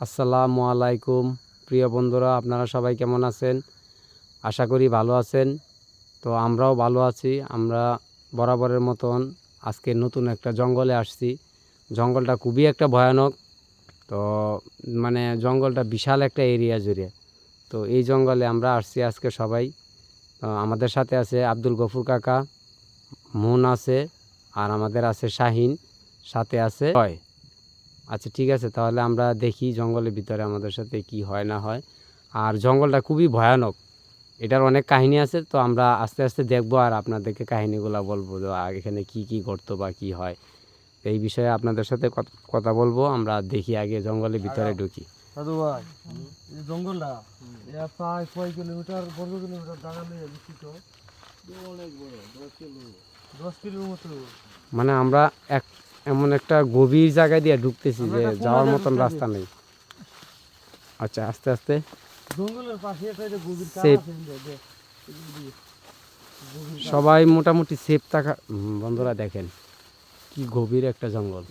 আসসালামু আলাইকুম প্রিয় বন্ধুরা, আপনারা সবাই কেমন আছেন? আশা করি ভালো আছেন। তো আমরাও ভালো আছি। আমরা বরাবরের মতন আজকে নতুন একটা জঙ্গলে আসছি। জঙ্গলটা খুবই একটা ভয়ানক। তো মানে জঙ্গলটা বিশাল একটা এরিয়া জুড়ে। তো এই জঙ্গলে আমরা আসছি আজকে সবাই। আমাদের সাথে আছে আব্দুল গফুর কাকা, মুন আছে, আর আমাদের আছে শাহিন, সাথে আছে জয়। আচ্ছা ঠিক আছে, তাহলে আমরা দেখি জঙ্গলের ভিতরে আমাদের সাথে কি হয় না হয়। আর জঙ্গলটা খুবই ভয়ানক, এটার অনেক কাহিনী আছে। তো আমরা আস্তে আস্তে দেখবো আর আপনাদেরকে কাহিনীগুলো বলবো যে এখানে কি কি ঘটতো বা কি হয়, এই বিষয়ে আপনাদের সাথে কথা বলবো। আমরা দেখি আগে জঙ্গলের ভিতরে ঢুকি। দাদু ভাই, এই জঙ্গলটা প্রায় কয় কিলোমিটার বর্গ কিলোমিটার জায়গা নিয়ে বিস্তৃত? অনেক বড়, 10 কিলোর মতো। মানে আমরা এমন একটা গভীর জায়গা দিয়ে ঢুকতেছি যে যাওয়ার মতন রাস্তা নেই। আচ্ছা আস্তে আস্তে। জঙ্গলের পাশে একটা গভীর সবাই মোটামুটি সেফ থাকা। বন্ধুরা দেখেন কি গভীর একটা জঙ্গল,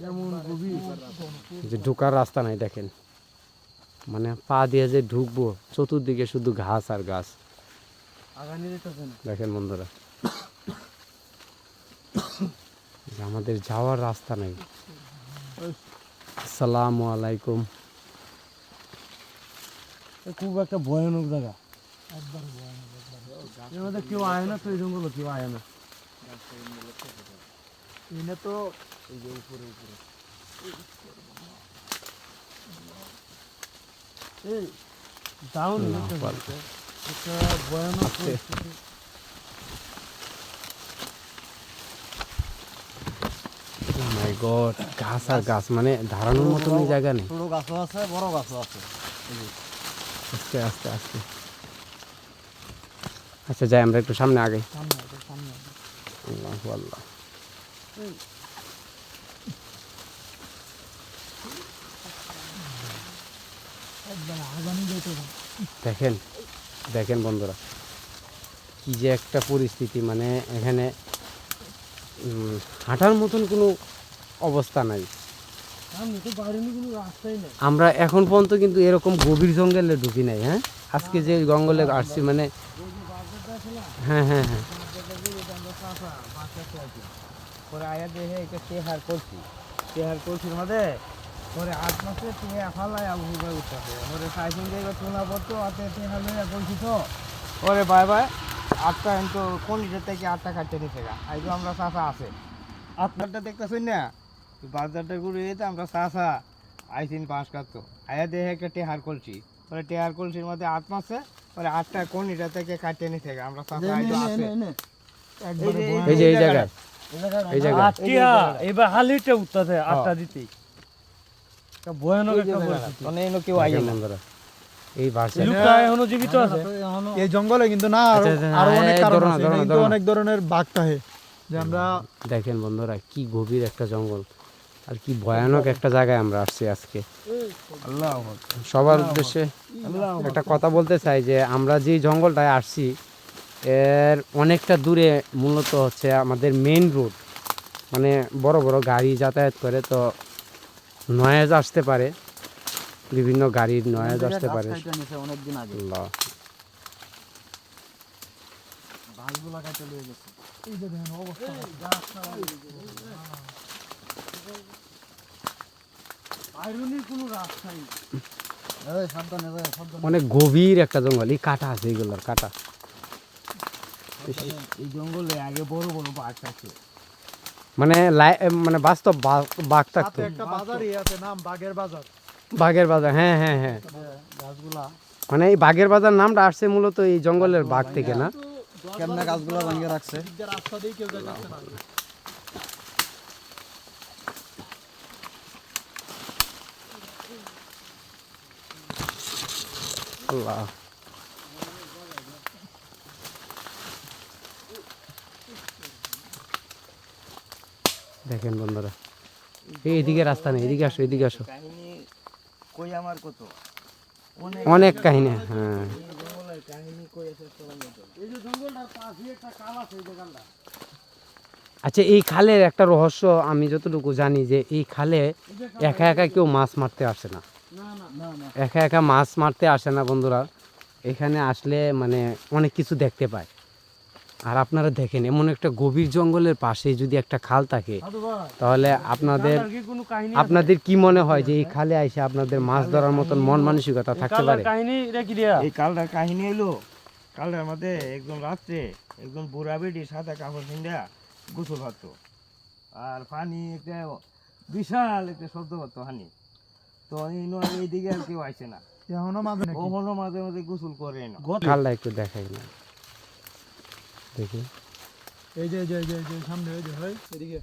যে ঢোকার রাস্তা নাই। দেখেন মানে পা দিয়ে যে ঢুকবো, চতুর্দিকে শুধু ঘাস আর ঘাস। দেখেন বন্ধুরা, আমাদের যাওয়ার রাস্তা নেই। আসসালামু আলাইকুম। খুব একটা ভয়ানক জায়গা, এর মধ্যে কেউ আয় না তো, এই জঙ্গল কেউ আয় না। এটা তো এই যে উপরে উপরে এই ডাউন একটা ভয়ানক পরিস্থিতি। মাই গড, গাছ আর গাছ, মানে ধারানোর মতন জায়গা নেই। ছোট গাছও আছে, বড় গাছও আছে। আস্তে আস্তে আস্তে। আচ্ছা যাই আমরা একটু সামনে আগে। আল্লাহু আল্লাহ। দেখেন দেখেন বন্ধুরা, কি যে একটা পরিস্থিতি, মানে এখানে হাঁটার মতন কোনো অবস্থা নাই। আমরা এখন পর্যন্ত কিন্তু এরকম গভীর জঙ্গলে ঢুকি নাই। হ্যাঁ, আজকে যে জঙ্গলে আসছি মানে হ্যাঁ হ্যাঁ হ্যাঁ পরে আয়া দেখে একটা টেহার করছি, টেহার করছির মধ্যে পরে 8 মাসে টেহা ফালাই আবু ভাই উঠতেছে। পরে সাইকেল দিয়ে তোলা পড়তো হাতে টেহা লইয়া করছি। তো পরে বাই বাই 8টা কিন্তু কোন লিটার থেকে 8টা কাটতে নিতে গা আইজো আমরা চাষা আছে 8টা দেখতেছেন না, বাজারটা ঘুরে যেতে আমরা চাষা আইসিন 5 কাটতো। আয়া দেখে একটা টেহার করছি, পরে টেহার করছির মধ্যে 8 মাসে পরে 8টা কোন লিটার থেকে কাটতে নিতে গা আমরা চাষা আইজো আছে। এই যে এই জায়গায় এই জায়গায় এবার হালিটা উঠতেছে 8টা দিতেই। ভয়ানক একটা পরিস্থিতি, মানে এনো কেউ আইয়ে না। এই ভাষা লোকটা এখনো জীবিত আছে এই জঙ্গলে, কিন্তু না আরো অনেক কারণ আছে, কিন্তু অনেক ধরনের বাঘ থাকে যে আমরা দেখেন বন্ধুরা, কি গভীর একটা জঙ্গল আর কি ভয়ানক একটা জায়গায় আমরা আসছি আজকে। সবার উদ্দেশ্যে একটা কথা বলতে চাই যে আমরা যে জঙ্গলটায় আসছি এর অনেকটা দূরে মূলত হচ্ছে আমাদের মেইন রোড, মানে বড় বড় গাড়ি যাতায়াত করে, তো নয়েজ আসতে পারে, বিভিন্ন গাড়ির নয়েজ আসতে পারে। অনেক গভীর একটা জঙ্গল, এই কাটা আছে, এইগুলোর কাটা। এই জঙ্গলে আগে বড় বড় বাঘ আছে, মানে মানে বাস্তব বাঘ থাকতো। একটা বাজারই আছে নাম বাঘের বাজার। বাঘের বাজার, হ্যাঁ হ্যাঁ হ্যাঁ। গাছগুলা মানে এই বাঘের বাজার নামটা আসছে মূলত এই জঙ্গলের বাঘ থেকে না? কেমনে গাছগুলা ভাঙিয়ে রাখছে। রাস্তা দিয়ে কেউ যাচ্ছে না। আল্লাহ, দেখেন বন্ধুরা, এইদিকে রাস্তা নেই, এদিকে আসো, এদিকে আসো। কই আমার কত অনেক কাহিনী। হ্যাঁ, কাহিনী এই যে জঙ্গলটার পাশে একটা খাল আছে এই দোকানটা। আচ্ছা, এই খালের একটা রহস্য আমি যতটুকু জানি যে এই খালে একা একা কেউ মাছ মারতে আসে না, না না না না একা একা মাছ মারতে আসে না বন্ধুরা। এখানে আসলে মানে অনেক কিছু দেখতে পায়। আর আপনারা দেখেন, এমন একটা গভীর জঙ্গলের পাশে যদি একটা খাল থাকে, সাধু ভাই তাহলে কি কোনো কাহিনী আপনাদের কি মনে হয় যে এই খালে এসে আপনাদের মাছ ধরার মতন মন মানসিকতা থাকতে পারে? কাহিনী এটা কি দিয়া এই কালটার কাহিনী হইলো, কালটার মধ্যে একদম রাত্রে একদম বুড়া বেটি সাদা কাপড় পিন্দা গোসল হতো, আর পানি একটা বিশাল একটা শব্দ হতো হানি। তো এইদিকে আর কেউ আসে না, এখনো মাঝে নাকি? কখনো মাঝে মাঝে গোসল করে না। খালটা একটু দেখাই না, দেখি। এই যে সামনে এই যে হয় এদিকে,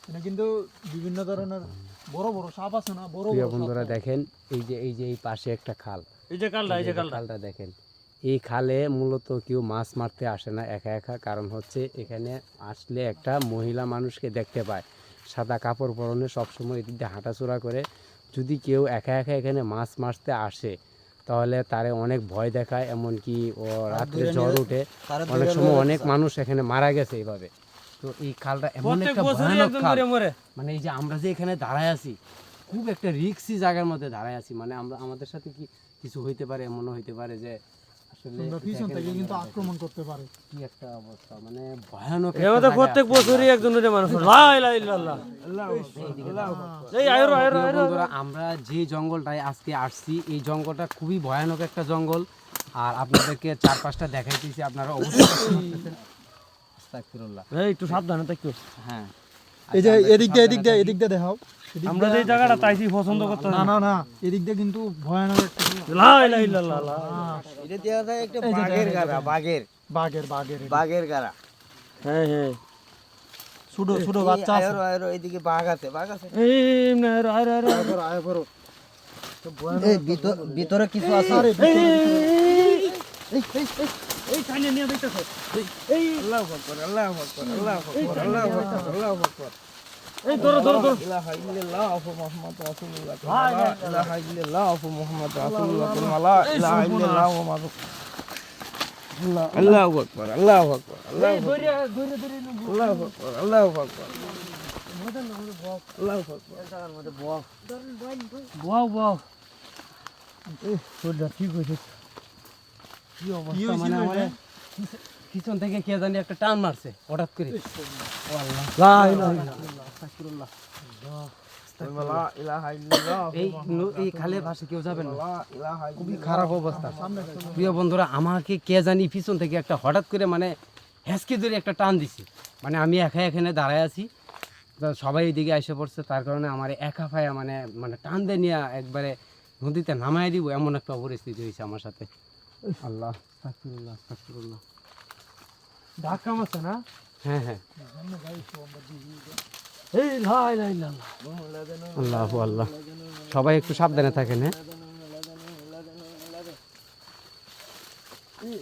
এটা কিন্তু বিভিন্ন ধরনের বড় বড় সাপ আছে না, বড় প্রিয় বড় সাপ। বন্ধুরা দেখেন, এই পাশে একটা খাল, এই যে কালটা এই যে খালটা দেখেন। এই খালে মূলত কেউ মাছ মারতে আসে না একা একা, কারণ হচ্ছে এখানে আসলে একটা মহিলা মানুষকে দেখতে পায় সাদা কাপড় পরনে, সবসময় এদিক দিয়ে হাঁটাচলা করে। যদি কেউ একা একা এখানে মাছ মারতে আসে তাহলে তারে অনেক ভয় দেখায়, এমনকি ও রাত্রে জ্বর উঠে, অনেক সময় অনেক মানুষ এখানে মারা গেছে এইভাবে। তো এই খালটা এমন একটা ভয়ানক খাল, মানে এই যে আমরা যে এখানে দাঁড়ায় আছি, খুব একটা রিস্কি জায়গার মধ্যে দাঁড়ায় আছি। মানে আমরা আমাদের সাথে কি কিছু হইতে পারে, এমনও হইতে পারে যে আসলে তোমরা পিছন দেখেন থেকে কিন্তু বন্ধুরা, আক্রমণ করতে পারে। কি একটা অবস্থা, মানে ভয়ানক একটা এমন জায়গায় প্রত্যেক আছি বছরই আমরা। একজন মানুষ লা ইলাহা ইল্লাল্লাহ এই আয়রো আয়রো প্রিয় আয়রো বন্ধুরা, আমরা যে জঙ্গলটায় আজকে আসছি, এই জঙ্গলটা খুবই ভয়ানক একটা জঙ্গল। আর আপনাদেরকে 4-5টা দেখাইতেছি, আপনারা অবশ্যই আস্তাগফিরুল্লাহ। এই একটু সাবধানে থাকো। হ্যাঁ, এই যে আচ্ছা, এদিক দিয়ে দেখাও। এদিক আমরা দিয়ে- যে জায়গাটা তাইছি পছন্দ করতে না না না, এদিক দিয়ে কিন্তু ভয়ানক একটা লা ইলাহা ইল্লাল্লাহ এটা দেওয়া যায় একটা এই যে বাঘের দেখেন, গাড়া, বাঘের বাঘের বাঘের গাড়া। হ্যাঁ হ্যাঁ ছোট ছোট এই বাচ্চা আছে। আয়রো আয়রো এদিকে বাঘ আছে, বাঘ আছে। এই না আয়রো আয়রো আয়রো আয় করো। এই ভিতরে কিছু আছে। আরে এই কানে নিয়ে দেখতেছ এই আল্লাহু আকবার, আল্লাহু আকবার, আল্লাহু আকবার, আল্লাহু আকবার, আল্লাহু আকবার। এই ধরো ধরো ধরো ইলাহা ইল্লাল্লাহ মুহাম্মাদুর রাসূলুল্লাহ। লা ইলাহা ইল্লাল্লাহ মুহাম্মাদুর রাসূলুল্লাহ। লা ইলাহা ইল্লাল্লাহ মুহাম্মাদুর আল্লাহু আকবার, আল্লাহু আকবার, এই ধরে ধরে ধরে আল্লাহু আকবার, আল্লাহু আকবার, আল্লাহু আকবার। ওয়াও ওয়াও এই তোরটা ঠিক হইছে কি অবস্থা, মানে আমাদের পিছন থেকে কে জানি একটা টান মারছে হঠাৎ করে। ও আল্লাহ, লা ইলাহা ইল্লাল্লাহ আস্তাগফিরুল্লাহ। লা ইলাহা ইল্লাল্লাহ। এই খালের পাশে কেউ যাবেন না, লা ইলাহা খুবই খারাপ অবস্থা। প্রিয় বন্ধুরা, আমাকে কে জানি পিছন থেকে একটা হঠাৎ করে মানে হেঁচকে ধরে একটা টান দিছে। মানে আমি একা এখানে দাঁড়ায় আছি, তো সবাই এদিকে এসে পড়ছে, তার কারণে আমার একা ফায়া মানে মানে টান দিয়ে নিয়ে একবারে নদীতে নামাই দিব এমন একটা পরিস্থিতি হয়েছে আমার সাথে। আল্লাহ, আস্তাগফিরুল্লাহ, আস্তাগফিরুল্লাহ। ধাক্কা মারছে না হ্যাঁ হ্যাঁ, এই লা ইলাহা ইল্লাল্লাহ আল্লাহ আল্লাহ। সবাই একটু সাবধানে থাকেন। হ্যাঁ,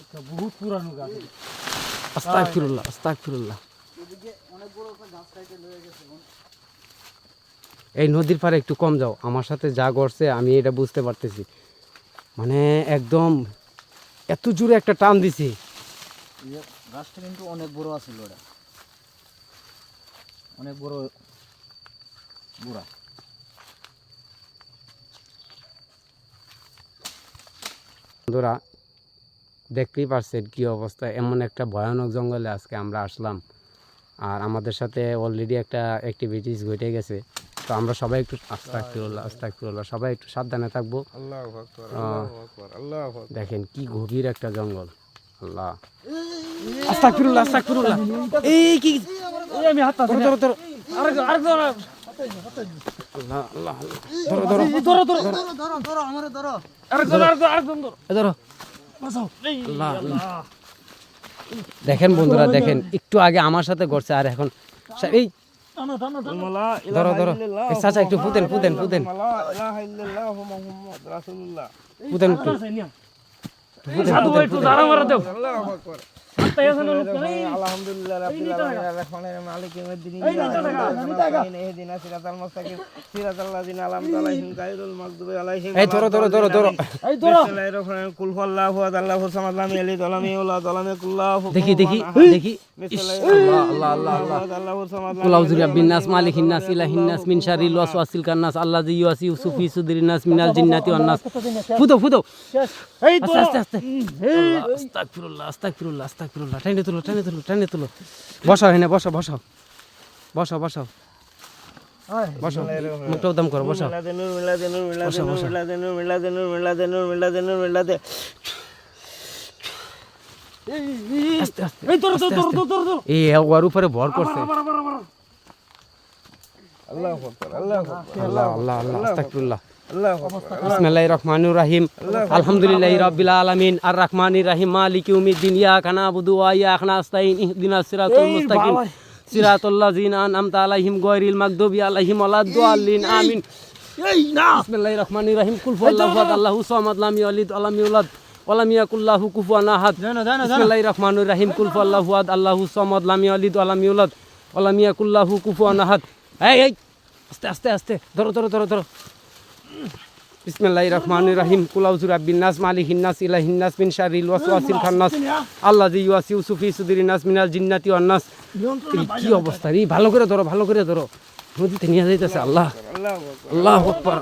এটা বহুত পুরানো গাছ আস্তাগফিরুল্লাহ, আস্তাগফিরুল্লাহ। এই নদীর পাড়ে একটু কম যাও, আমার সাথে যা ঘটছে আমি এটা বুঝতে পারতেছি। মানে একদম এত জোরে একটা টান দিছি। গাছটা কিন্তু অনেক বড় আছিল, ওটা অনেক বড় বুড়া। বন্ধুরা, দেখতেই পারছেন কি অবস্থা, এমন একটা ভয়ানক জঙ্গলে আজকে আমরা আসলাম। আর আমাদের সাথে অলরেডি একটা অ্যাক্টিভিটিস ঘটে গেছে। তো আমরা সবাই একটু আস্তাগফিরুল্লাহ, আস্তাগফিরুল্লাহ, সবাই একটু সাবধানে থাকবো। আল্লাহু আকবার, আল্লাহু আকবার, আল্লাহু আকবার। দেখেন কি গভীর একটা জঙ্গল। আল্লাহ, আস্তাগফিরুল্লাহ, আস্তাগফিরুল্লাহ। এই কি, এই আমি হাত ধরো ধরো ধরো, আরেক আরেক ধরো আল্লাহ আল্লাহ, ধরো ধরো ধরো ধরো ধরো আমারে ধরো। আরেক ধরো আরেক ধরো আরেক ধরো এ ধরো। বাঁচাও এই আল্লাহ, আল্লাহ। দেখেন বন্ধুরা, দেখেন একটু আগে আমার সাথে ঘটছে, আর এখন এই টানো টানো টানো। লা ধরো ইলাহা ধরো। ইল্লাল্লাহ। এই চাচা একটু পুতেন পুতেন পুতেন লা ইলাহা ইল্লাল্লাহ মুহাম্মাদুর রাসূলুল্লাহ। পুতেন একটু সাধু ভাই একটু দাঁড়া মারা দেও আল্লাহু আকবার। আলহামদুলিল্লাহ রাব্বিল আলামিন আর রহমানির রহিম মালিক ইয়াউমিদ্দিন ইহদিনাস সিরাতাল মুস্তাকিম সিরাতাল লাযিনা আনআমতা আলাইহিম গায়রুল মাগদুবি আলাইহিম এই ধরো বিসমিল্লাহির রহমানির রহিম কুল হুয়াল্লাহু আহাদ আল্লাহু সামাদ লাম ইয়ালিদ ওয়া লাম ইউলাদ ওয়া লাম ইয়াকুল লাহু দেখি আল্লাহু সামাদ কুল আউযু বিরাব্বিন নাস মালিকিন নাস ইলাহিন নাস মিন শারিল ওয়াসওয়াসিল খান্নাস আল্লাযী ইউওয়াসিউসু ফি সুদুরিন নাস মিনাল জিন্নাতি ওয়ান নাস। ফুদো এই তো আস্তে আস্তাগফিরুল্লাহ টাইনে তুলো বসাও এখানে বসাও মুখটা উদ্যম করো বসাও আস্তে এই ওর উপরে ভর করছে আল্লাহ আস্তাগফিরুল্লাহ বিসমিল্লাহির রহমানির রহিম আলহামদুলিল্লাহি রাব্বিল আলামিন আর রহমানির রহিম মালিকি ইয়াউমিদ্দিন ইয়াকা নাবুদু ওয়া ইয়াকা নাস্তাইন ইহদিনাস সিরাতাল মুস্তাকিম সিরাতাল লাযিনা আনআমতা আলাইহিম গায়রিল মাগদুবি আলাইহিম ওয়ালাদ-দাল্লিন আমিন। বিসমিল্লাহির রহমানির রহিম কুল হুয়াল্লাহু আহাদ আল্লাহু সামাদ লাম ইয়ালিদ ওয়া লাম ইউলাদ ওয়া লাম ইয়াকুল লাহু কুফুয়ান আহাদ। বিসমিল্লাহির রহমানির রহিম কুল হুয়াল্লাহু আহাদ আল্লাহু সামাদ লাম ইয়ালিদ ওয়া লাম ইউলাদ ওয়া লাম ইয়াকুল লাহু কুফুয়ান আহাদ। এই আস্তে ধরো বিসমিল্লাহির রহমানির রহিম কুল আউযু বিরাব্বিন নাস মালিকিন নাস ইলাহিন নাস মিন শারিল ওয়াসওয়াসিল খান্নাস আল্লাযী ইউওয়াসিউসু ফি সুদুরিন নাস মিনাল জিন্নাতি ওয়ান নাস। কি অবস্থা রে, ভালো করে ধরো নদীতে নিয়ে যাইতেছে। আল্লাহু আকবার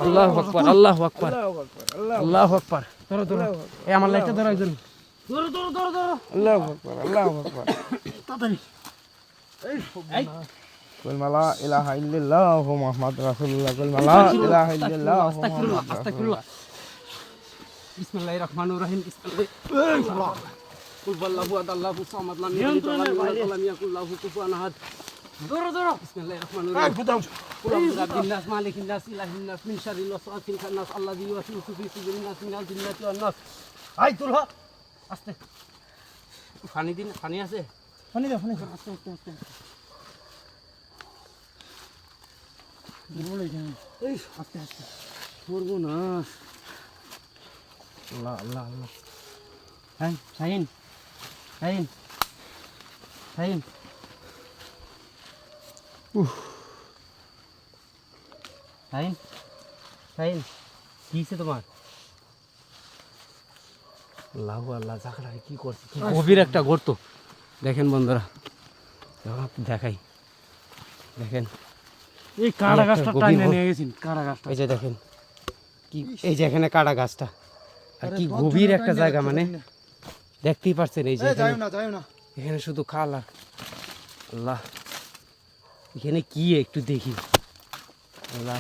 ধরো এই আমার লাইটটা ধরো একজন আল্লাহু আকবার কুল মালা ইলাহা ইল্লাল্লাহ মুহাম্মাদুর রাসূলুল্লাহ কুল মালা ইলাহা ইল্লাল্লাহ আস্তাগফিরুল্লাহ বিসমিল্লাহির রহমানির রহিম কুল হুয়াল্লাহু আহাদ আল্লাহু সামাদ লাম ইয়ালিদ ওয়া লাম ইউলাদ ওয়া লাম ইয়াকুল লাহু কুফুয়ান আহাদ। ধরো বিসমিল্লাহির রহমানির রহিম কুল আউযু বিরাব্বিন নাস মালিকিন নাস ইলাহিন নাস মিন শারিল ওয়াসওয়াসিল খান্নাস আল্লাযী ইউওয়াসিউসু ফি সুদুরিন নাস মিনাল জিন্নাতি ওয়ান নাস। আই তুল আস্তে পানি আছে আস্তে আস্তে করবো না। আল্লাহ হ্যাঁ শাহিন কিছে তোমার? আল্লাহ জায়গাটা কি করছে, কি গভীর একটা গর্ত। দেখেন বন্ধুরা, দেখেন এই কাড়া গাছটা টাইনে নিয়ে গেছেন। এই যে দেখেন কি, এই যে এখানে কাড়া গাছটা, আর কি গভীর একটা জায়গা, মানে দেখতেই পাচ্ছেন। এই যে এখানে শুধু খাল আর আল্লাহ, এখানে কি একটু দেখি। আল্লাহ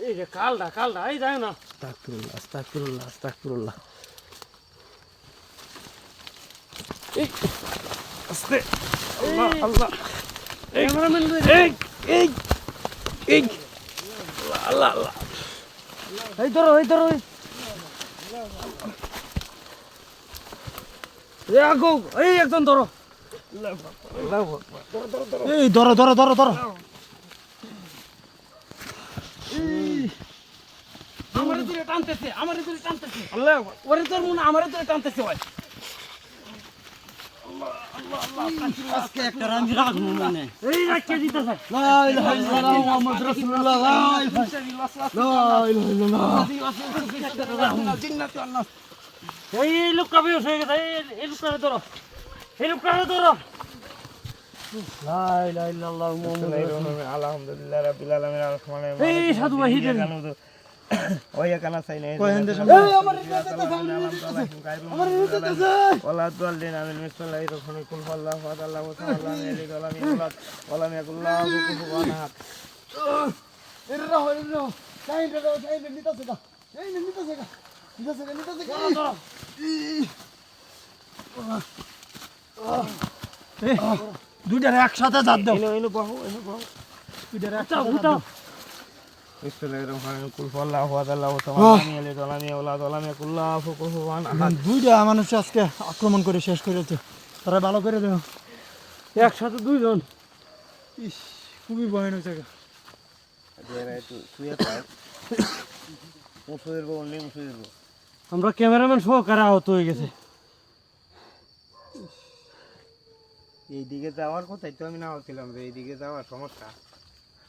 এই যে কালটা এই যায় না। আস্তাগফিরুল্লাহ আস্তে আল্লাহ এই ধরো এই একজন ধরো এই ধরো আমারে দূরে টানতেছে আল্লাহ, ওরে তোর মনে আমারে দূরে টানতেছে ভাই। আজকে একটা রাঞ্জি রাখবো মানে এই রাখকে দিতেছে। লা ইলাহা ইল্লাল্লাহ মুহাম্মাদুর রাসূলুল্লাহ, লা ইলাহা ইল্লাল্লাহ জিন্নাতি ওয়ান নাস। এই লোকটা বেশ হয়ে গেছে, এই লোকটা ধরো লা ইলাহা ইল্লাল্লাহ মুহাম্মাদুর রাসূলুল্লাহ। আলহামদুলিল্লাহ রাব্বিল আলামিন আর রহমানির রহিম। এই সাধু ওয়াহিদের ওয়া কানা সাইনা কয়েনদের সামনে এই আমার ওয়ালাদ-দাল্লিন আমিন। বিসমিল্লাহির রহমানির কুল হুয়াল্লাহু আহাদ আল্লাহু সামাদ লাম ইয়ালিদ ওয়া লাম ইউলাদ ওয়া লাম ইয়াকুল লাহু কুফুয়ান আহাদ। এর রাহো চাইন নিতাছে গা দুইটার একসাথে জাত দাও। এনো বাহু দুইটার একসাথে বিসমিল্লাহির রহমানির রহিম কুল হুয়াল্লাহু আহাদ আল্লাহু সামাদ লাম ইয়ালিদ ওয়া লাম ইউলাদ ওয়া লাম ইয়াকুল লাহু কুফুয়ান আহাদ। দুইটা মানুষ আজকে আক্রমণ করে শেষ করেছে। তারা ভালো করে দেও, একসাথে দুইজন। ইস, খুবই ভয়ানক জায়গা। আমরা ক্যামেরাম্যান সহকারে আহত হয়ে গেছে। এইদিকে যাওয়ার কথাই তো আমি না ভাবছিলাম যে এইদিকে যাওয়ার সমস্যা।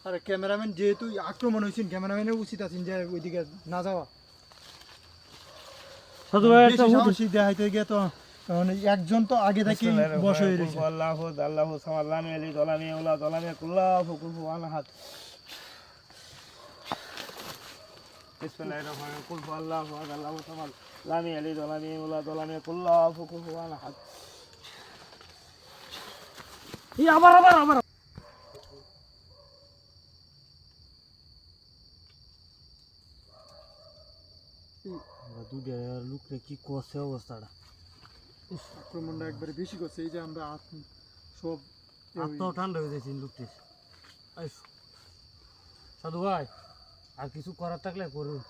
আরে ক্যামেরাম্যান যেহেতু আক্রমণ হয়েছেন, ক্যামেরাম্যানের উচিত আছেন যে ওইদিকে না যাওয়া। সাধু ভাই একটা বেশি সাহসী দেখাইতে গিয়ে তো মানে একজন তো আগে থেকে বস হয়ে রয়েছে। আল্লাহু আল্লাহু সামাদ লাম ইয়ালিদ ওয়া লাম ইউলাদ ওয়া লাম ইয়াকুল লাহু কুফুওয়ান আহাদ। বিসমিল্লাহির রহমানির রহিম। কুল হুয়াল্লাহু আহাদ আল্লাহু সামাদ লাম ইয়ালিদ ওয়া লাম ইউলাদ ওয়া লাম ইয়াকুল লাহু কুফুওয়ান আহাদ। আবার আবার আবার লোকরে কি করছে অবস্থাটা। আক্রমণটা একবারে বেশি করছে। এই যে আমরা সব আত্মাও ঠান্ডা হয়ে গেছে লোকটি। সাধু ভাই আর কিছু করার থাকলে করুন।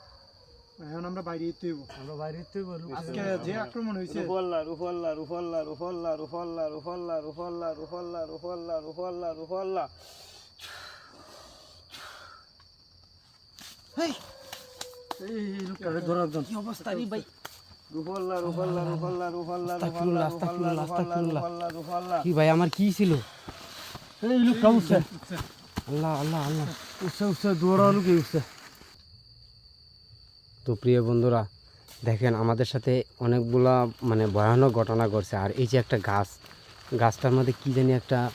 এখন আমরা বাইরে যেতে হইব। আমরা বাইরে আজকে যে আক্রমণ হয়েছে, রুফাল্লাহ রুফাল্লাহ রুফাল্লাহ রুফাল্লাহ রুফাল্লাহ রুফাল্লাহ রুফাল্লাহ রুফাল্লাহ রুফাল্লাহ রুফাল্লাহ রুফাল্লাহ। এই লোকটারে ধরার জন্য কি অবস্থা রে ভাই? রুফাল্লাহ রুফাল্লাহ রুফাল্লাহ রুফাল্লাহ আস্তাগফিরুল্লাহ, রুফাল্লাহ আস্তাগফিরুল্লাহ, আস্তাগফিরুল্লাহ। রুফাল্লাহ রুফাল্লাহ। কি ভাই আমার কি ছিল? এই লোকটা উঠছে আল্লাহ আল্লাহ আল্লাহ। উঠছে দৌড়া লুকিয়ে উঠছে। তো প্রিয় বন্ধুরা দেখেন আমাদের সাথে অনেকগুলা মানে ভয়ানক ঘটনা ঘটছে। আর এই যে একটা গাছটার মধ্যে কি জানি একটা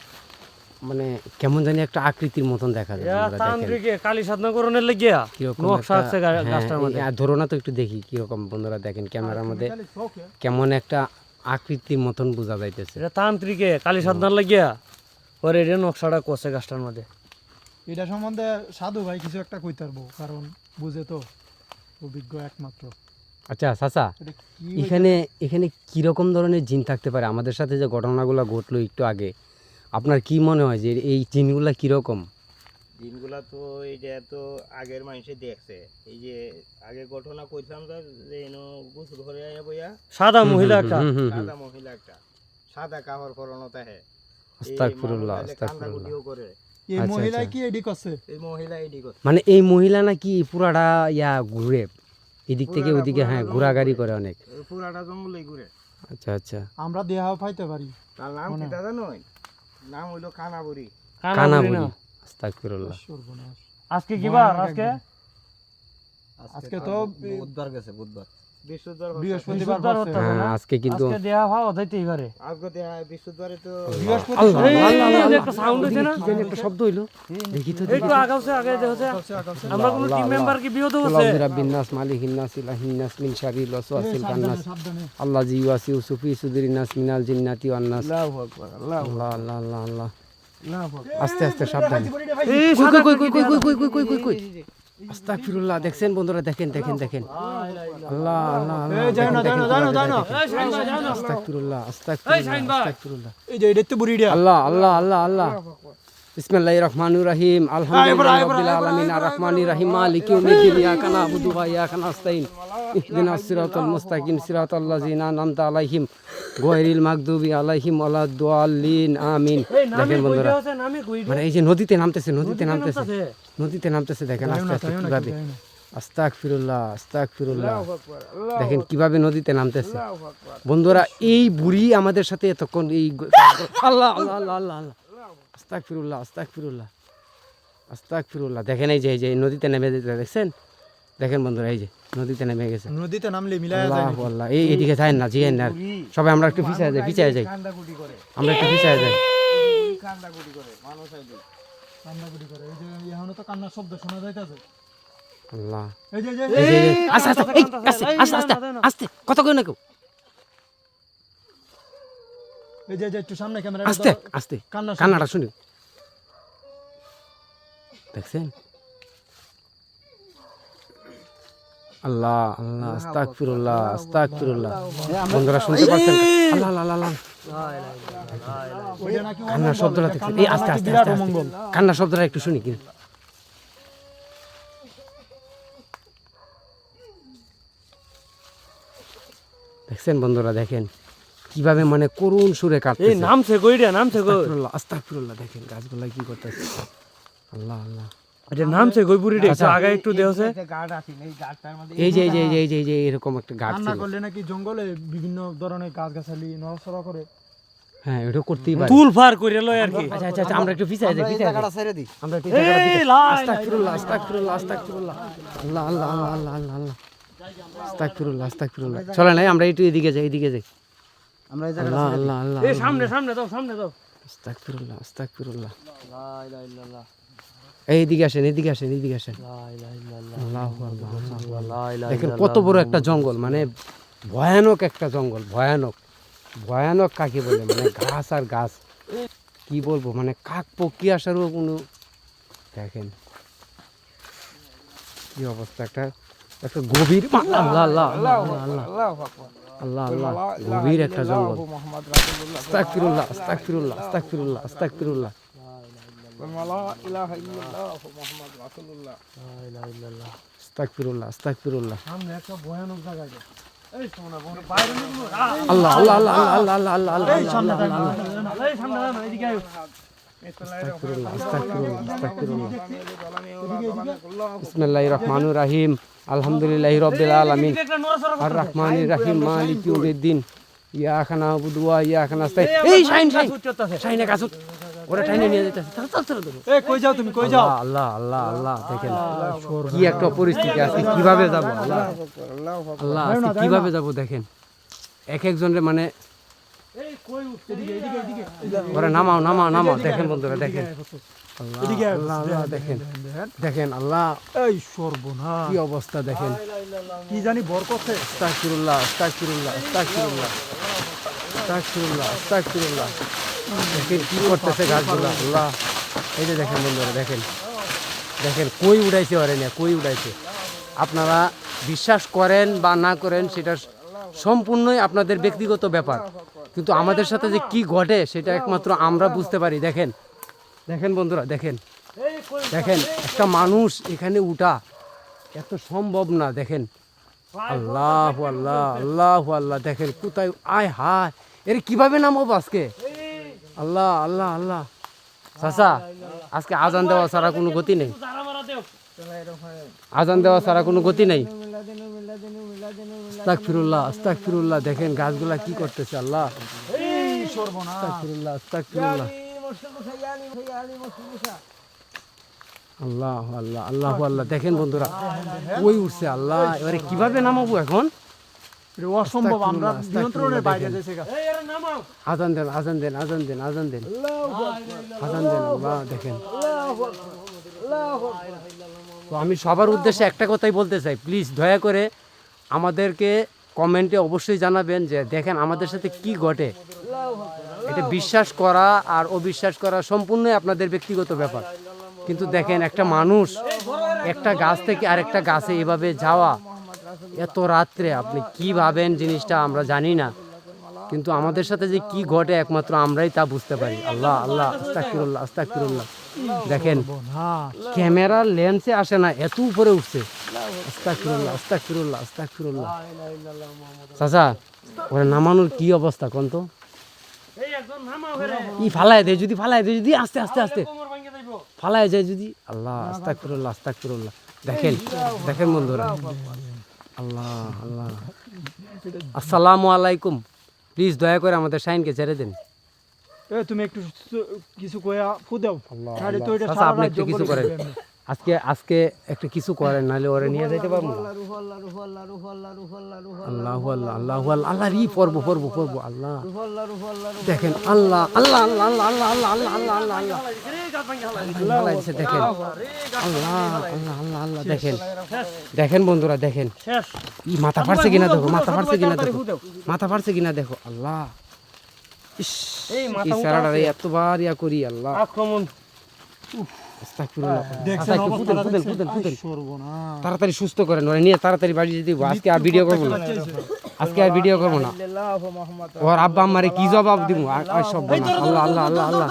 মানে কেমন জানি একটা আকৃতির মতন দেখা যায়। বন্ধুরা দেখেন তান্ত্রিকে কালী সাধনা করণের লাগিয়া কিরকম নকশা একটা- আছে হ্যাঁ, গাছটার মধ্যে। আর ধরো না তো একটু দেখি কিরকম। বন্ধুরা দেখেন ক্যামেরার মধ্যে খালি শখে। কেমন একটা আকৃতির মতন বোঝা যাইতেছে। এটা তান্ত্রিকে কালী সাধনার লাগিয়া পরে এটা নকশাটা করছে গাছটার মধ্যে। এটা সম্বন্ধে সাধু ভাই কিছু একটা কইতে পারবো, কারণ বুঝে তো, অভিজ্ঞ একমাত্র। আচ্ছা চাচা, এটা কি এখানে এখানে কিরকম ধরনের জিন থাকতে পারে? আমাদের সাথে যে ঘটনাগুলো ঘটলো একটু আগে, আপনার কি মনে হয় যে এই জিনগুলা কিরকম? দিনগুলা তো এইটা তো আগের মানুষে দেখছে। এই যে আগে ঘটনা কইছিলাম যে এনো গোসল করে আয়া বইয়া সাদা মহিলা একটা সাদা মহিলা একটা সাদা কাপড় পরানো তাহে আস্তাগফিরুল্লাহ, কান্দা আস্তাগফিরুল্লাহ। কুটিও করে। এই আচ্ছা, মহিলা আচ্ছা। কি এডি করছে? এই মহিলা এডি করে। মানে এই মহিলা নাকি পুরাটা ঘুরে এদিক থেকে পুরাটা- ওইদিকে, হ্যাঁ পুরাটা ঘোরাঘুরি জঙ্গল করে অনেক। এই পুরাটা জঙ্গলেই ঘুরে। আচ্ছা আচ্ছা। আমরা দেহা পাইতে পারি। তার নাম কি দাদা নয়, নাম হইলো কানাবুড়ি। কানাবুড়ি না। কানাবুড়ি, আস্তাগফিরুল্লাহ। সর্বনাশ। আজকে কি বার? ভয়ানক আজকে আজকে তো বুধবার গেছে, বুধবার বৃহস্পতিবার বৃহস্পতিবার বৃহস্পতিবার পড়ছে। হতে হবে না? হ্যাঁ আজকে কিন্তু আজকে দেয়া ভাও যাইতেই পারে। আজকে বৃহস্পতিবারে তো বৃহস্পতি আল্লাহ, এই, আল্লাহ, এই, আল্লাহ, একটা sound হইছে না? কি জানি একটা শব্দ হইলো, দেখি তো একটু আগাউছে আগে দেখছে। আমরা কোন টিম মেম্বার কি বিহত হচ্ছে? আল্লাহু রাব্বিন নাস মালিকিন নাস ইলাহিন নাস মিন শারিল ওয়াসওয়াসিল খান্নাস সাবধানে। আল্লাযী ইউওয়াসিউসু ফি সুদুরিন নাস মিনাল জিন্নাতি ওয়ান নাস। আল্লাহু আকবার, আল্লাহু আল্লাহ আল্লাহ আল্লাহ আল্লাহ। আল্লাহু আকবার। আস্তে আস্তে সাবধানে। এই কই সাদা কই কই কি কই দেয়া? কই কই কই কই কই কই আস্তাগফিরুল্লাহ। দেখছেন বন্ধুরা, দেখেন দেখেন দেখেন। আল্লাহ আল্লাহ আল্লাহ। এই যাও না, যাও না, যাও না, যাও না। এই শাহিন ভাই যাও না। আস্তাগফিরুল্লাহ, এই আস্তাগফিরুল্লাহ, শাহিন ভাই। আস্তাগফিরুল্লাহ। এই যে এটা তো বুড়িটা। আল্লাহ আল্লাহ আল্লাহ আল্লাহ। বিসমিল্লাহির রহমানির রহিম। আলহামদুলিল্লাহি রাব্বিল আলামিন আর রহমানির রহিম মালিকি ইয়াউমিদ্দিন ইয়াকা না'বুদু ওয়া ইয়াকা নাস্তাইন ইহদিনাস সিরাতাল মুস্তাকিম সিরাতাল লাযিনা আন'আমতা আলাইহিম গায়রিল মাগদুবি আলাইহিম ওয়ালাদ-দাল্লিন আমিন। এই নামে দেখেন কই বন্ধুরা, দেওয়া আছে? নামে কই দেওয়া? মানে এই যে নদীতে নামতেছে, নদীতে নামতেছে, নামতাছে। নদীতে নামতেছে। দেখেন যাও আস্তে না, আস্তে যাও না, কিভাবে। যাও না। আস্তাগফিরুল্লাহ, আস্তাগফিরুল্লাহ। আকবার, আল্লাহু দেখেন কিভাবে নদীতে নামতেছে। আকবার। বন্ধুরা এই বুড়ি আমাদের সাথে এতক্ষণ এই আল্লাহ আল্লাহ আল্লাহ আল্লাহ আল্লাহ। আস্তাগফিরুল্লাহ, আস্তাগফিরুল্লাহ, আস্তাগফিরুল্লাহ। দেখেন এই যে নদীতে নেমে যেতে দেখছেন। দেখেন বন্ধুরা এই যে নদীতে নেমে গেছে। নদীতে নামলে মিলায়া যায় আল্লাহ নাকি? আল্লাহ। এই এদিকে যাই না, জিয়েন না। সবাই আমরা একটু পিছায় যাই, পিছায় যাই, কান্দাকুটি করে, আমরা একটু পিছায় যাই। কান্দাকুটি করে মানুষ আইলে। কান্নাকুটি করে। এই যে এখনো তো কান্নার শব্দ শোনা যাইতাছে। আল্লাহ। এই যে এই যে, আস্তে আস্তে, এই, আস্তে আস্তে আস্তে আস্তে, কথা কই না কেউ। এই যে একটু সামনে ক্যামেরা আস্তে আস্তে কান্নাটা শুনি। দেখছেন? আল্লাহ আল্লাহ, আস্তাগফিরুল্লাহ, আস্তাগফিরুল্লাহ। বন্ধুরা শুনতে পাচ্ছেন? আল্লাহ আল্লাহ আল্লাহ। ওইটা নাকি কান্নার শব্দটা দেখছেন? এই আস্তে আস্তে বিরাট আস্তে আস্তে। অমঙ্গল। কান্নার শব্দটা একটু শুনি কি। দেখছেন বন্ধুরা, দেখেন কিভাবে মানে করুণ সুরে এই কাটতেছে। নামছে কইটা, নামছে কই? আস্তাগফিরুল্লাহ, আস্তাগফিরুল্লাহ। দেখেন গাছগুলা কি করতেছে। আল্লাহ আল্লাহ। এটা নামছে কই বুড়িটা? একটু আগে একটু দেওছে। গার্ড আছেন, এই গার্ডটার মধ্যে এই যে এই যে এই যে এই যে এই যে এরকম একটা গাছ কান্না ছিল। করলে নাকি জঙ্গলে বিভিন্ন ধরনের গাছ গাছালি নড়াচড়া করে। হ্যাঁ এটা করতেই পারি। তুল ফার করে লয় আর কি। আচ্ছা আচ্ছা আচ্ছা, আমরা একটু পিছাই যাই, পিছাই যাই। আমরা একটু আস্তাগফিরুল্লাহ আস্তাগফিরুল্লাহ আস্তাগফিরুল্লাহ, আল্লাহ আল্লাহ আল্লাহ আল্লাহ আল্লাহ আল্লাহ, আস্তাগফিরুল্লাহ আস্তাগফিরুল্লাহ। চলে নাই আমরা একটু এদিকে যাই, এদিকে যাই। আমরা এই আল্লাহ আল্লাহ আল্লাহ, এই সামনে সামনে দাও, সামনে দাও। আস্তাগফিরুল্লাহ আস্তাগফিরুল্লাহ। লা ইলাহা ইল্লাল্লাহ, এইদিকে আসেন, এদিকে আসেন, এদিকে আসেন। লা ইলাহা ইল্লাল্লাহ, আল্লাহু আল্লাহ, আল্লাহু আল্লাহ। লা ইলাহা দেখেন ইল্লাল্লাহ। কত বড় একটা জঙ্গল, মানে ভয়ানক একটা জঙ্গল, ভয়ানক। ভয়ানক কাকে বলে, মানে গাছ আর গাছ, কি বলবো, মানে কাক পক্ষী আসারও কোনো, দেখেন কি অবস্থা, একটা একটা গভীর আল্লাহ আল্লাহ আল্লাহ আল্লাহ আল্লাহ আল্লাহু আকবার। আল্লাহ আল্লাহ, গভীর একটা জঙ্গল। মুহাম্মদ রাসূলুল্লাহ। আস্তাগফিরুল্লাহ আস্তাগফিরুল্লাহ আস্তাগফিরুল্লাহ আস্তাগফিরুল্লাহ। লা ইলাহা ইল্লাল্লাহ মুহাম্মদ রাসূলুল্লাহ। লা ইলাহা ইল্লাল্লাহ। আস্তাগফিরুল্লাহ আস্তাগফিরুল্লাহ। সামনে একটা ভয়ানক জায়গা আছে। এই সোনা বোন বাইরে নিবো। আল্লাহ আল্লাহ আল্লাহ আল্লাহ আল্লাহ আল্লাহ আল্লাহ এই সামনে আল্লাহ দাঁড়ান, আল্লাহ। এই সামনে দাও, এদিকে আয়। আস্তাগফিরুল্লাহ আস্তাগফিরুল্লাহ আস্তাগফিরুল্লাহ। বিসমিল্লাহির রহমানির রহিম, আলহামদুলিল্লাহি রাব্বিল আলামিন, এদিকে একটা নড়াচড়া আর রহমানির রহিম, মালিকি ইয়াউমিদ্দিন, ইয়াকা নাবুদু ওয়া ইয়াকা নাস্তাইন। এই শাইন শাইন শাইনে কাছুত, ওরা টাইনে নিয়ে যাইতেছে। চল চল চল। এই কই যাও তুমি, কই যাও? আল্লাহ আল্লাহ আল্লাহ, দেখেন কি একটা পরিস্থিতি আছে, কিভাবে যাব আল্লাহ আল্লাহ, আজকে কিভাবে যাব দেখেন। এক একজনের মানে এই কই উঠছে? এদিকে এদিকে এদিকে। ওরা নামাও নামাও নামাও, দেখেন বন্ধুরা দেখেন। আল্লাহ এদিকে আয়, আল্লাহ আল্লাহ, দেখেন দেখেন আল্লাহ এই সর্বনাশ, কি অবস্থা দেখেন। কি জানি বর করছে। আস্তাগফিরুল্লাহ আস্তাগফিরুল্লাহ আস্তাগফিরুল্লাহ আস্তাগফিরুল্লাহ আস্তাগফিরুল্লাহ। দেখেন কি করতেছে গাছগুলো, আল্লাহ। এই যে দেখেন বন্ধুরা দেখেন, দেখেন কই উড়াইছে ওরে না, কই উড়াইছে। আপনারা বিশ্বাস করেন বা না করেন সেটা সম্পূর্ণই আপনাদের ব্যক্তিগত ব্যাপার, কিন্তু আমাদের সাথে যে কি ঘটে সেটা একমাত্র আমরা বুঝতে পারি। দেখেন দেখেন বন্ধুরা দেখেন, দেখেন একটা মানুষ এখানে উঠা এত সম্ভব না। দেখেন আল্লাহ আল্লাহ আল্লাহ আল্লাহ, দেখেন কোথায় আয় হায়, এর কিভাবে নামাবো আজকে। আল্লাহ আল্লাহ আল্লাহ। চাচা আজকে আজান দেওয়া ছাড়া কোনো গতি নেই, জারা মারা দেও। আজান দেওয়া ছাড়া কোনো গতি নেই। আস্তাগফিরুল্লাহ আস্তাগফিরুল্লাহ। দেখেন গাছগুলা কি করতেছে, আল্লাহ এই সর্বনাশ, আস্তাগফিরুল্লাহ আস্তাগফিরুল্লাহ। আল্লাহ আল্লাহ আল্লাহ আল্লাহ। দেখেন বন্ধুরা ওই উঠছে, আল্লাহ এবারে কিভাবে নামাবো এখন। এটা অসম্ভব, আমরা নিয়ন্ত্রণের বাইরে যাচ্ছে। এই এরা নামাও। আজান দেন আজান দেন আজান দেন আজান দেন আজান দেন, আল্লাহ দেখেন। তো আমি সবার উদ্দেশ্যে একটা কথাই বলতে চাই, প্লিজ দয়া করে আমাদেরকে কমেন্টে অবশ্যই জানাবেন যে দেখেন আমাদের সাথে কি ঘটে। এটা বিশ্বাস করা আর অবিশ্বাস করা সম্পূর্ণই আপনাদের ব্যক্তিগত ব্যাপার, কিন্তু দেখেন একটা মানুষ একটা গাছ থেকে আরেকটা গাছে এভাবে যাওয়া এত রাত্রে, আপনি কি ভাবেন জিনিসটা আমরা জানি না, কিন্তু আমাদের সাথে যে কি ঘটে একমাত্র আমরাই তা বুঝতে পারি। আল্লাহ আল্লাহ আস্তাগফিরুল্লাহ আস্তাগফিরুল্লাহ। দেখেন ক্যামেরার লেন্সে আসে না, এত উপরে উঠছে। আস্তাগফিরুল্লাহ আস্তাগফিরুল্লাহ আস্তাগফিরুল্লাহ। চাচা ওরা নামানোর কি অবস্থা কোন তো, এই একজন নামাও হেরে। ই ফালায় দেয় যদি, ফালায় দেয় যদি, আস্তে আস্তে আস্তে কোমর ভাঙে যাইবো। ফালায় যায় যদি। আল্লাহ আস্তাগফিরুল্লাহ আস্তাগফিরুল্লাহ। দেখেন দেখেন বন্ধুরা, আল্লাহ আল্লাহ। আসসালামু আলাইকুম, প্লিজ দয়া করে আমাদের শাইনকে ছেড়ে দেন। এ তুমি একটু কিছু কইয়া ফু দাও। আল্লাহ তাহলে তো আল্লাহ। এটা চাচা, সারা আপনি রাত একটু কিছু জঙ্গলে করেন, ঘুরবে এমনি। আজকে একটা কিছু করেন, নাহলে ওরে নিয়ে যাইতে পারবো না। আল্লাহ আল্লাহ আল্লাহ আল্লাহ আল্লাহ রি পড়বো পড়বো পড়বো, আল্লাহ দেখেন। আল্লাহ আল্লাহ আল্লাহ আল্লাহ আল্লাহ আল্লাহ আল্লাহ আল্লাহ আল্লাহ আল্লাহ এই গাছ ভাঙে হালাই। আল্লাহ দিছে, দেখেন আল্লাহ আল্লাহ আল্লাহ আল্লাহ। দেখেন দেখেন বন্ধুরা দেখেন, শেষ। ই মাথা ফাড়ছে কিনা দেখো, মাথা ফাড়ছে কিনা দেখো, মাথা ফাড়ছে কিনা দেখো। আল্লাহ ইস, এই এই মাথা সারাটারে এতবার ইয়া করি, আল্লাহ আক্রমণ। আস্তাগফিরুল্লাহ। দেখছেন আচ্ছা, একটু অবস্থাটা ফুদেন, ফুদেন, দেখছেন? ফুদেন, আই সর্বনাশ। তাড়াতাড়ি সুস্থ করেন, ওরে নিয়ে তাড়াতাড়ি বাড়ি যেতে দিব। আজকে আর ভিডিও করবো না, আজকে আর ভিডিও করবো না। ইল্লাল্লাহু মুহাম্মদ ওর আব্বা আম্মারে কি জবাব দিব, আর সব বলা। আল্লাহ আল্লাহ আল্লাহ আল্লাহ।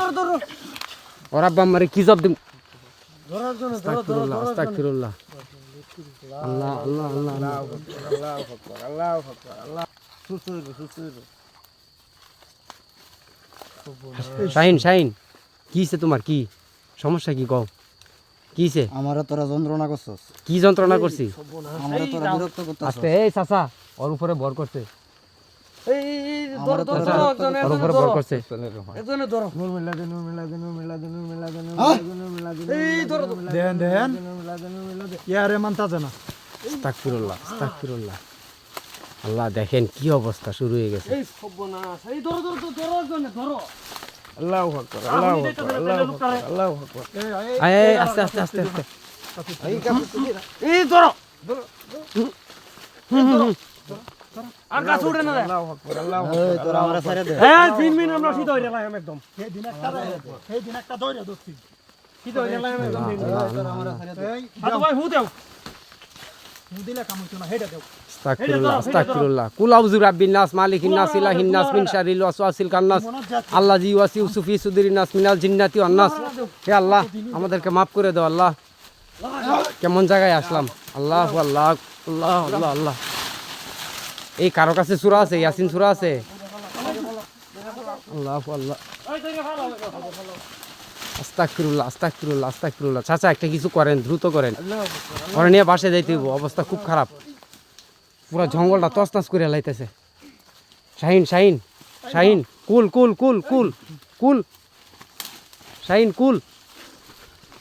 ওর আব্বা আম্মারে কি জবাব দিব। আস্তাগফিরুল্লাহ আস্তাগফিরুল্লাহ। আল্লাহ আল্লাহ আল্লাহ আল্লাহ। আল্লাহু আকবার আল্লাহু আকবার আল্লাহ। সুস্থ হইবো সুস্থ হইবো। শাহিন শাহিন, কি হইছে তোমার, কি সমস্যা, কি কও, কি হইছে, আমারও তোরা যন্ত্রণা করছস, কি যন্ত্রণা করছি। আমারও তোরা বিরক্ত করতেছস। আস্তে, এই চাচা ওর উপরে ভর করছে। ধরো ধরো আচ্ছা, ধরো একজনে ওর উপরে ভর করছে একজনে ধরো নূর মিলা দে নূর মিলা দে নূর মিলা দে নূর মিলা দে নূর মিলা দে নূর মিলা দে এই ধরো দেন দেন নূর মিলা দে নূর মিলা দে ইয়ারে মানতাছে না আস্তাগফিরুল্লাহ আস্তাগফিরুল্লাহ আল্লাহ দেখেন কি অবস্থা শুরু হয়ে গেছে এই সর্বনাশ এই ধরো ধরো ধরো ধরো একজনে ধরো আল্লাহু আকবার আল্লাহু আকবার আল্লাহু আকবার আল্লাহু আকবার এই এই, আস্তে আস্তে আস্তে আস্তে এই কাছে এই ধরো আর কাছে উঠে না রে আল্লাহু আকবার আল্লাহু এই তোরা আমরা ছেড়ে দে হ্যাঁ 3 মিনিট আমরা সিধা হইরা লাইম একদম সেই দিন একটা দৌড়ে দোস্তি সিধা হইরা লাইম একদম তোরা আমরা ছেড়ে দে এই হাত ভাই হু দেও দিলে কাম হইতো না হেডা দেও আস্তাগফিরুল্লাহ আস্তাগফিরুল্লাহ কুল আউযু বিরাব্বিন নাস মালিকিন নাস ইলাহিন নাস মিন শারিল ওয়াসওয়াসিল খান্নাস আল্লাযী ইউওয়াসিউ ফি সুদুরিন নাস মিনাল জিন্নাতি ওয়ান নাস হে আল্লাহ আমাদেরকে maaf করে দাও আল্লাহ কেমন জায়গায় আসলাম আল্লাহ আল্লাহ আল্লাহ আল্লাহ আল্লাহ এই কারো কাছে সূরা আছে ইয়াসিন সূরা আছে আল্লাহ আল্লাহ এই ধরে ভালো আস্তাগফিরুল্লাহ আস্তাগফিরুল্লাহ আস্তাগফিরুল্লাহ চাচা একটা কিছু করেন দ্রুত করেন ওরা নিয়ে বাসে যাইতে হইব অবস্থা খুব খারাপ পুরো জঙ্গলটা তছনছ করে লাইতেছে শাহিন শাহিন শাহিন কুল কুল কুল কুল কুল শাহিন কুল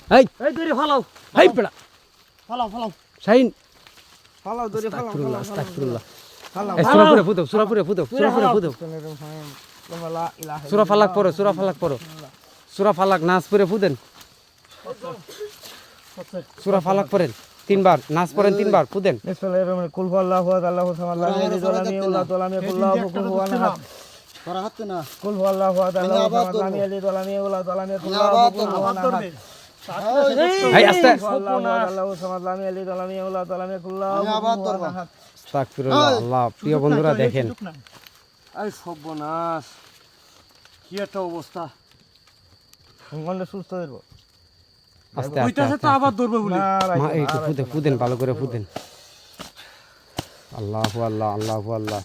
এই এই ধরে ভালো এই পেড়া ফালাও ফালাও শাহিন ফালাও দরে ফালাও আস্তাগফিরুল্লাহ আস্তাগফিরুল্লাহ ফালাও এই সূরা পুরে ফুদাও সূরা ফুদাও লা ইলাহা সূরা ফালাক পড়ো সূরা ফালাক পড়ো সূরা ফালাক নাস পড়ে ফুদেন সূরা ফালাক পড়েন তিনবার নাস পড়েন তিনবার ফুদেন বিসমিল্লাহির রহমানির কুল হুয়াল্লাহু আহাদ আল্লাহু সামাদ লাম ইয়ালিদ ওয়া লাম ইউলাদ ওয়া লাম ইয়াকুল লাহু কুফুওয়ান আহাদ তোরা হাত না কুল হুয়াল্লাহু আহাদ আল্লাহু সামাদ লাম ইয়ালিদ ওয়া লাম ইউলাদ ওয়া লাম ইয়াকুল লাহু কুফুওয়ান আহাদ এই আস্তে আল্লাহু সামাদ লাম ইয়ালিদ ওয়া লাম ইউলাদ ওয়া লাম ইয়াকুল লাহু কুফুওয়ান আহাদ আস্তাগফিরুল্লাহ আল্লাহ প্রিয় বন্ধুরা দেখেন এই সর্বনাশ কি একটা অবস্থা মনে সুস্থ হইব আস্তে কইতাছে আস্তে তো আবার ধরবে বলে মা এইটু ফুদেন ফুদেন ভালো করে ফুদেন আল্লাহু আল্লাহ আল্লাহু আল্লাহ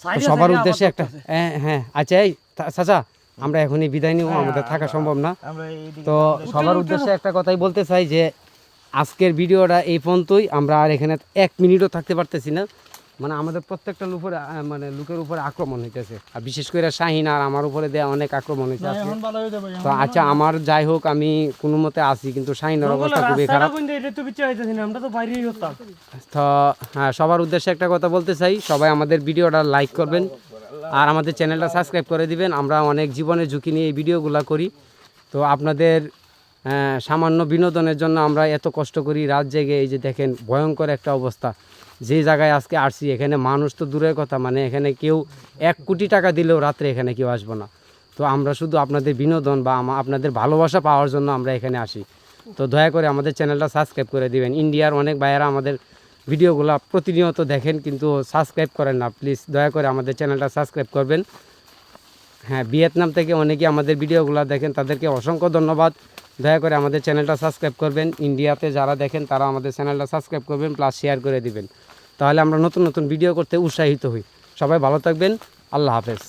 তো সবার উদ্দেশ্যে একটা হ্যাঁ হ্যাঁ আচ্ছা এই চাচা আমরা এখনই বিদায় নিব আমাদের থাকা সম্ভব না আমরা এইদিকে তো সবার উদ্দেশ্যে একটা কথাই বলতে চাই যে আজকের ভিডিওটা এই পর্যন্তই আমরা আর এখানে 1 মিনিটও থাকতে পারতেছি না মানে আমাদের প্রত্যেকটা লোকের উপরে আক্রমণ হইতেছে আর বিশেষ করে শাহিন আর আমার উপরে দেয়া অনেক আক্রমণ হইছে আজকে এখন ভালো হয়ে যাবে তো আচ্ছা আমার যাই হোক আমি কোনো মতে আছি কিন্তু শাহিনের অবস্থা খুবই খারাপ এটা তো বিচ্ছা হইতাছে না আমরা তো বাইরেই হতাম তো হ্যাঁ সবার উদ্দেশ্যে একটা কথা বলতে চাই সবাই আমাদের ভিডিওটা লাইক করবেন আর আমাদের চ্যানেলটা সাবস্ক্রাইব করে দিবেন আমরা অনেক জীবনের ঝুঁকি নিয়ে এই ভিডিওগুলো করি তো আপনাদের সামান্য বিনোদনের জন্য আমরা এত কষ্ট করি রাত জেগে এই যে দেখেন ভয়ঙ্কর একটা অবস্থা যে জায়গায় আজকে আসছি এখানে মানুষ তো দূরের কথা মানে এখানে কেউ 1 কোটি টাকা দিলেও রাত্রে এখানে কেউ আসবো না তো আমরা শুধু আপনাদের বিনোদন বা আপনাদের ভালোবাসা পাওয়ার জন্য আমরা এখানে আসি তো দয়া করে আমাদের চ্যানেলটা সাবস্ক্রাইব করে দিবেন ইন্ডিয়ার অনেক ভাইয়েরা আমাদের ভিডিওগুলো প্রতিনিয়ত দেখেন কিন্তু সাবস্ক্রাইব করেন না প্লিজ দয়া করে আমাদের চ্যানেলটা সাবস্ক্রাইব করবেন হ্যাঁ ভিয়েতনাম থেকে অনেকেই আমাদের ভিডিওগুলো দেখেন তাদেরকে অসংখ্য ধন্যবাদ দয়া করে আমাদের চ্যানেলটা সাবস্ক্রাইব করবেন ইন্ডিয়াতে যারা দেখেন তারা আমাদের চ্যানেলটা সাবস্ক্রাইব করবেন প্লাস শেয়ার করে দিবেন তাহলে আমরা নতুন নতুন ভিডিও করতে উৎসাহিত হই সবাই ভালো থাকবেন আল্লাহ হাফেজ